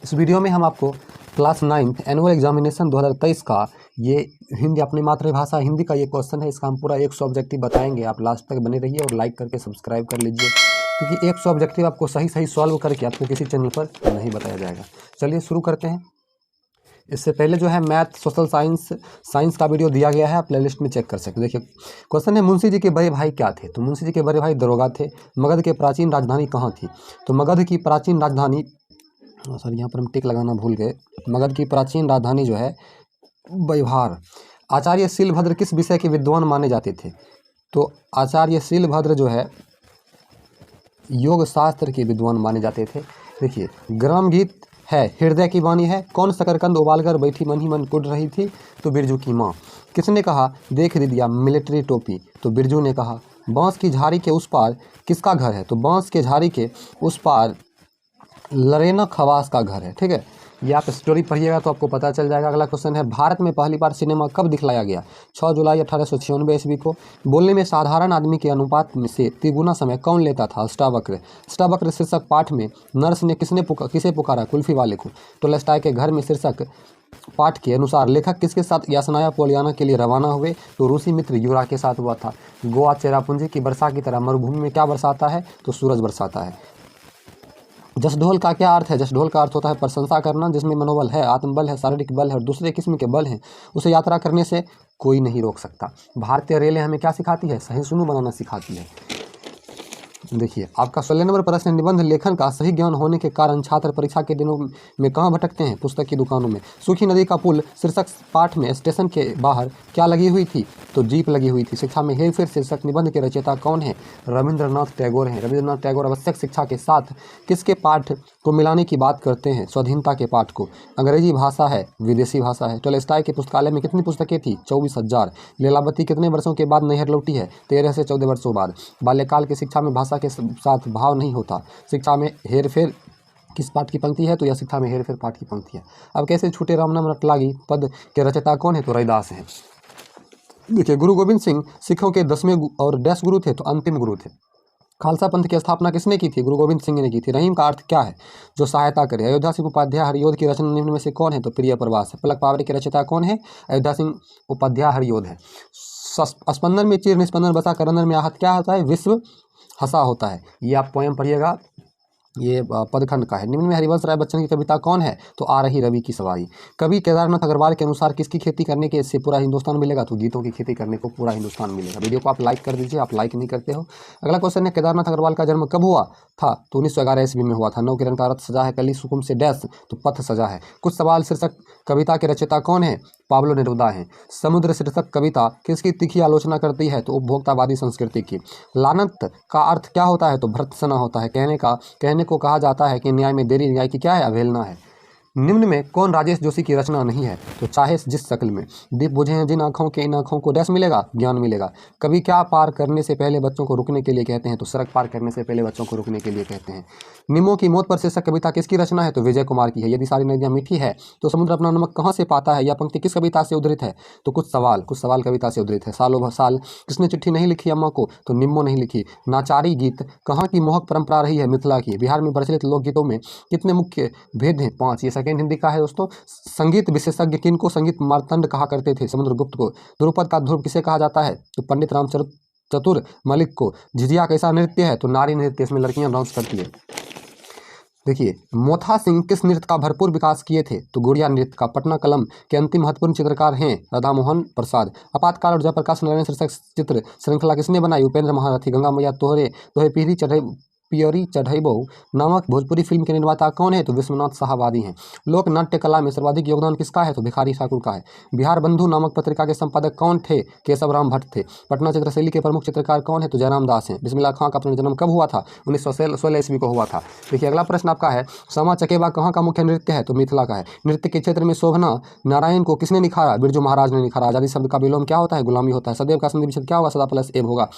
इस वीडियो में हम आपको क्लास 9th एनुअल एग्जामिनेशन 2023 का ये हिंदी अपनी मातृभाषा हिंदी का ये क्वेश्चन है। इसका हम पूरा 100 ऑब्जेक्टिव बताएंगे। आप लास्ट तक बने रहिए और लाइक करके सब्सक्राइब कर लीजिए, क्योंकि 100 ऑब्जेक्टिव आपको सही सही सॉल्व करके आपको किसी चैनल पर नहीं बताया जाएगा। चलिए शुरू करते हैं। इससे पहले जो है मैथ, सोशल साइंस का वीडियो दिया गया है, आप प्लेलिस्ट में चेक कर सकते हैं। देखिए क्वेश्चन है, मुंशी जी के बड़े भाई क्या थे? तो मुंशी जी के बड़े भाई दरोगा थे। मगध के प्राचीन राजधानी कहाँ थी? तो मगध की प्राचीन राजधानी, सॉरी यहाँ पर हम टिक लगाना भूल गए। मगध की प्राचीन राजधानी जो है व्यवहार। आचार्य शीलभद्र किस विषय के विद्वान माने जाते थे? तो आचार्य शीलभद्र जो है योग शास्त्र के विद्वान माने जाते थे। देखिए ग्राम गीत है, हृदय की वाणी है। कौन शकरकंद उबालकर बैठी मन ही मन कुट रही थी? तो बिरजू की माँ। किसने कहा देख दिया मिलिट्री टोपी? तो बिरजू ने कहा। बांस की झाड़ी के उस पार किसका घर है? तो बांस के झाड़ी के उस पार लरेना खवास का घर है। ठीक है, ये आप स्टोरी पढ़िएगा तो आपको पता चल जाएगा। अगला क्वेश्चन है, भारत में पहली बार सिनेमा कब दिखलाया गया? 6 जुलाई 1896 ईस्वी को। बोलने में साधारण आदमी के अनुपात में से तिगुना समय कौन लेता था? अष्टावक्र। अष्टावक्र शीर्षक पाठ में नर्स ने किसे पुकारा? कुल्फी वाले को। टोल्स्टॉय के घर में शीर्षक पाठ के अनुसार लेखक किसके साथ यासनाया पोलियाना के लिए रवाना हुए? तो रूसी मित्र यूरा के साथ हुआ था। गोवा चेरापूंजी की वर्षा की तरह मरुभूमि में क्या बरसाता है? तो सूरज बरसाता है। जसढोल का क्या अर्थ है? जसढोल का अर्थ होता है प्रशंसा करना। जिसमें मनोबल है, आत्मबल है, शारीरिक बल है और दूसरे किस्म के बल हैं, उसे यात्रा करने से कोई नहीं रोक सकता। भारतीय रेलवे हमें क्या सिखाती है? सहिष्णु बनाना सिखाती है। देखिए आपका 16 नंबर प्रश्न, निबंध लेखन का सही ज्ञान होने के कारण छात्र परीक्षा के दिनों में कहाँ भटकते हैं? पुस्तक की दुकानों में। सूखी नदी का पुल शीर्षक पाठ में स्टेशन के बाहर क्या लगी हुई थी? तो जीप लगी हुई थी। शिक्षा में हेरफेर शीर्षक निबंध के रचयिता कौन है? रविंद्रनाथ टैगोर हैं। रविंद्रनाथ टैगोर आवश्यक शिक्षा के साथ किसके पाठ को मिलाने की बात करते हैं? स्वाधीनता के पाठ को। अंग्रेजी भाषा है, विदेशी भाषा है। टोल्स्टॉय के पुस्तकालय में कितनी पुस्तकें थी? 24,000। लीलावती कितने वर्षों के बाद नैहर लौटी है? 13 से 14 वर्षों बाद। बाल्यकाल की शिक्षा में भाषा के साथ भाव नहीं होता। शिक्षा में हेरफेर किस पाठ की पंक्ति है? तो यह शिक्षा में हेरफेर पाठ की पंक्ति है। अब कैसे छूटे राम नाम रट लागी पद के रचयिता कौन है? तो रैदास हैं। देखिए गुरु गोविंद सिंह सिखों के 10वें और डैश गुरु थे? तो अंतिम गुरु थे। खालसा पंथ की स्थापना किसने की थी? गुरु गोविंद सिंह ने की थी। रहीम का अर्थ क्या है? जो सहायता करे। अयोध्या सिंह उपाध्याय हरियोध की रचना निम्न में से कौन है? तो प्रिय प्रवास है। पलक पावरी के रचयिता कौन है? अयोध्या सिंह उपाध्याय हरियोध है। स्पंदन में चीर निस्पंदन बसा करंदन में आहत क्या होता है? विश्व हंसा होता है। ये आप पोएम पढ़िएगा, ये पदखंड का है। निम्न में हरिवंश राय बच्चन की कविता कौन है? तो आ रही रवि की सवारी। कवि केदारनाथ अग्रवाल के अनुसार किसकी खेती करने के इससे पूरा हिंदुस्तान मिलेगा? तो गीतों की खेती करने को पूरा हिंदुस्तान मिलेगा। वीडियो को आप लाइक कर दीजिए, आप लाइक नहीं करते हो। अगला क्वेश्चन है, केदारनाथ अग्रवाल का जन्म कब हुआ था? तो 1911 ईस्वी में हुआ था। 9 किरण का रथ सजा है, कली सुकुम से डैश, तो पथ सजा है। कुछ सवाल शीर्षक कविता के रचयिता कौन है? पाब्लो नेरुदा है। समुद्र शीर्षक कविता किसकी तीखी आलोचना करती है? तो उपभोक्तावादी संस्कृति की। लानत का अर्थ क्या होता है? तो भर्त्सना होता है। कहने को कहा जाता है कि न्याय में देरी न्याय की क्या है? अवहेलना है। निम्न में कौन राजेश जोशी की रचना नहीं है? तो चाहे जिस शक्ल में। दीप बुझे हैं जिन आँखों के, इन आँखों को डैश मिलेगा? ज्ञान मिलेगा। कभी क्या पार करने से पहले बच्चों को रुकने के लिए कहते हैं? तो सड़क पार करने से पहले बच्चों को रुकने के लिए कहते हैं। निमों की मौत पर शीर्षक कविता किसकी रचना है? तो विजय कुमार की है। यदि सारी नदियाँ मीठी है तो समुद्र अपना नमक कहाँ से पाता है? यह पंक्ति किस कविता से उद्धृत है? तो कुछ सवाल कविता से उद्धृत है। सालों साल किसने चिट्ठी नहीं लिखी अम्मा को? तो निम्मो नहीं लिखी। नाचारी गीत कहाँ की मोहक परंपरा रही है? मिथिला की। बिहार में प्रचलित लोकगीतों में कितने मुख्य भेद हैं? 5। ये सेकेंड हिंदी का है दोस्तों। संगीत विशेषज्ञ किनको संगीत मार्तंड कहा करते थे? समुद्रगुप्त को। ध्रुपद का ध्रुव किसे कहा जाता है? तो पंडित चतुर मलिक को। झिझिया कैसा नृत्य है? तो नारी नृत्य, इसमें लड़कियां डांस करती है। देखिए मोथा सिंह किस नृत्य का भरपूर विकास किए थे? तो गुड़िया नृत्य का। पटना कलम के अंतिम महत्वपूर्ण चित्रकार हैं राधा मोहन प्रसाद। आपातकाल और जयप्रकाश नारायण शीर्षक चित्र श्रृंखला किसने बनाई? उपेंद्र महारथी। गंगा मैया तोहे पियरी चढ़ैबो नामक भोजपुरी फिल्म के निर्माता कौन है? तो विश्वनाथ शाहवादी हैं। लोक नाट्य कला में सर्वाधिक योगदान किसका है? तो भिखारी ठाकुर का है। बिहार बंधु नामक पत्रिका के संपादक कौन थे? केशव राम भट्ट थे। पटना चित्रशैली के प्रमुख चित्रकार कौन है? तो जयराम दास हैं। बिस्मिल्लाह खां का पुनर्जन्म कब हुआ था? 1916 ईस्वी को हुआ था। देखिए अगला प्रश्न आपका है, समा चकेबा कहाँ का मुख्य नृत्य है? तो मिथिला का है। नृत्य के क्षेत्र में शोभना नारायण को किसने निखारा? बिरजू महाराज ने निखारा। आजादी शब्द का विलोम क्या होता है? गुलामी होता है। सदैव का संधि विच्छेद क्या होगा? सदा प्लस एब होगा।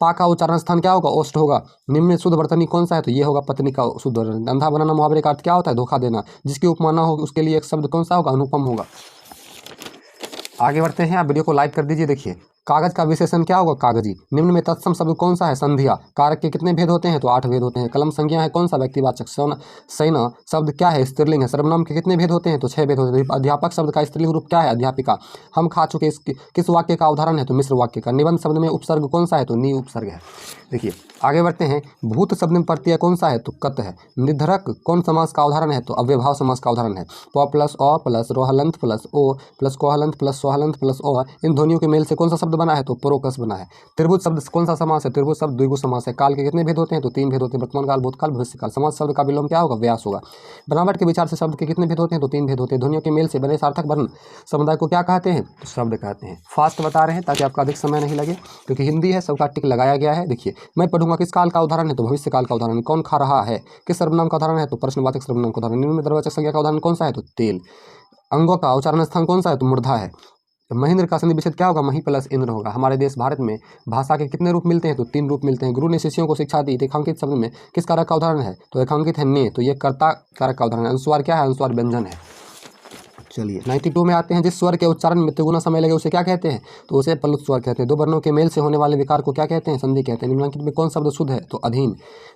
पा का उच्चारण स्थान क्या होगा? ओष्ठ होगा। निम्न में शुद्ध वर्तनी कौन सा है? तो ये होगा पत्नी का शुद्ध वर्तनी। अंधा बनाना मुहावरे का अर्थ क्या होता है? धोखा देना। जिसकी उपमा ना हो उसके लिए एक शब्द कौन सा होगा? अनुपम होगा। आगे बढ़ते हैं, आप वीडियो को लाइक कर दीजिए। देखिए कागज का विशेषण क्या होगा? कागजी। निम्न में तत्सम शब्द कौन सा है? संधिया। कारक के कितने भेद होते हैं? तो 8 भेद होते हैं। कलम संज्ञा है कौन सा? व्यक्तिवाचक। सेना शब्द क्या है? स्त्रीलिंग है। सर्वनाम के कितने भेद होते हैं? तो 6 भेद होते हैं। अध्यापक शब्द का स्त्रीलिंग रूप क्या है? अध्यापिका। हम खा चुके किस वाक्य का उदाहरण है? तो मिश्र वाक्य का। निबंध शब्द में उपसर्ग कौन सा है? तो नी उपसर्ग है। देखिए आगे बढ़ते हैं। भूत शब्द में प्रत्यय कौन सा है? तो कत है। निर्धरक कौन समास का उदाहरण है? तो अव्ययभाव समास का उदाहरण है। प प्लस अ प्लस रोहलंत प्लस ओ प्लस कोहलंत प्लस सोहलंत प्लस ओ, इन ध्वनियों के मेल से कौन सा शब्द बना है? तो प्रोकस बना है। त्रिभुज शब्द कौन सा समास है? त्रिभुज शब्द द्विगु समास है। काल के कितने भेद होते हैं? तो 3 भेद होते हैं। वर्तमान काल, भूतकाल, भविष्यकाल। समास शब्द का विलोम क्या होगा? व्यास होगा। बनावट के विचार से शब्द के कितने भेद होते हैं? तो 3 भेद होते हैं। ध्वनियों के मेल से बने सार्थक वर्ण समुदाय को क्या कहते हैं? तो शब्द कहते हैं। फास्ट बता रहे हैं ताकि आपका अधिक समय नहीं लगे, क्योंकि हिंदी है, सबका टिक लगाया गया है। देखिए मैं पढ़ूंगा। किस काल का उदाहरण है? तो भविष्य काल का उदाहरण। कौन खा रहा है? किस सर्वनाम का उदाहरण है? तो प्रश्नवाचक सर्वनाम का उदाहरण। निम्न में द्रव्यवाचक संज्ञा का उदाहरण कौन सा है? तो तेल। अंगों का उच्चारण स्थान कौन सा है? तो मूर्धा है। महेंद्र का संधि विच्छेद क्या होगा? मही प्लस इंद्र होगा। हमारे देश भारत में भाषा के कितने रूप मिलते हैं? तो 3 रूप मिलते हैं। गुरु ने शिष्यों को शिक्षा दी। रेखांकित शब्द में किस कारक का उदाहरण है? तो रेखांकित है ने, तो ये कर्ता कारक का उदाहरण है। अनुस्वार क्या है? अनुस्वार व्यंजन है। चलिए 92 में आते हैं। जिस स्वर के उच्चारण में तिगुना समय लगे उसे क्या कहते हैं? तो उसे प्लुत स्वर कहते हैं। 2 वर्णों के मेल से होने वाले विकार को क्या कहते हैं? संधि कहते हैं। निम्नलिखित में कौन शब्द शुद्ध है? तो अधीन।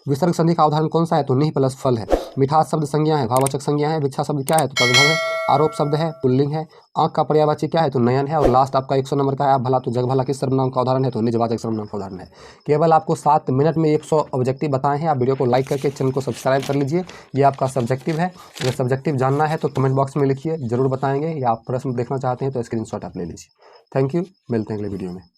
विसर्ग संधि का उदाहरण कौन सा है? तो निह प्लस फल है। मिठास शब्द संज्ञा है, भाववाचक संज्ञा है। भिक्षा शब्द क्या है? तो तद्भव है। आरोप शब्द है, पुल्लिंग है। आंख का पर्यायवाची क्या है? तो नयन है। और लास्ट आपका 100 नंबर का है। आप भला तो जग भला किस सर्वनाम का उदाहरण है? तो निजवाचक सर्वनाम का उदाहरण है। केवल आपको 7 मिनट में 100 ऑब्जेक्टिव बताए हैं। आप वीडियो को लाइक करके चैनल को सब्सक्राइब कर लीजिए। ये आपका सब्जेक्टिव है। अगर सब्जेक्टिव जानना है तो कमेंट बॉक्स में लिखिए, जरूर बताएंगे। या आप प्रश्न देखना चाहते हैं तो स्क्रीनशॉट आप ले लीजिए। थैंक यू, मिलते हैं अगले वीडियो में।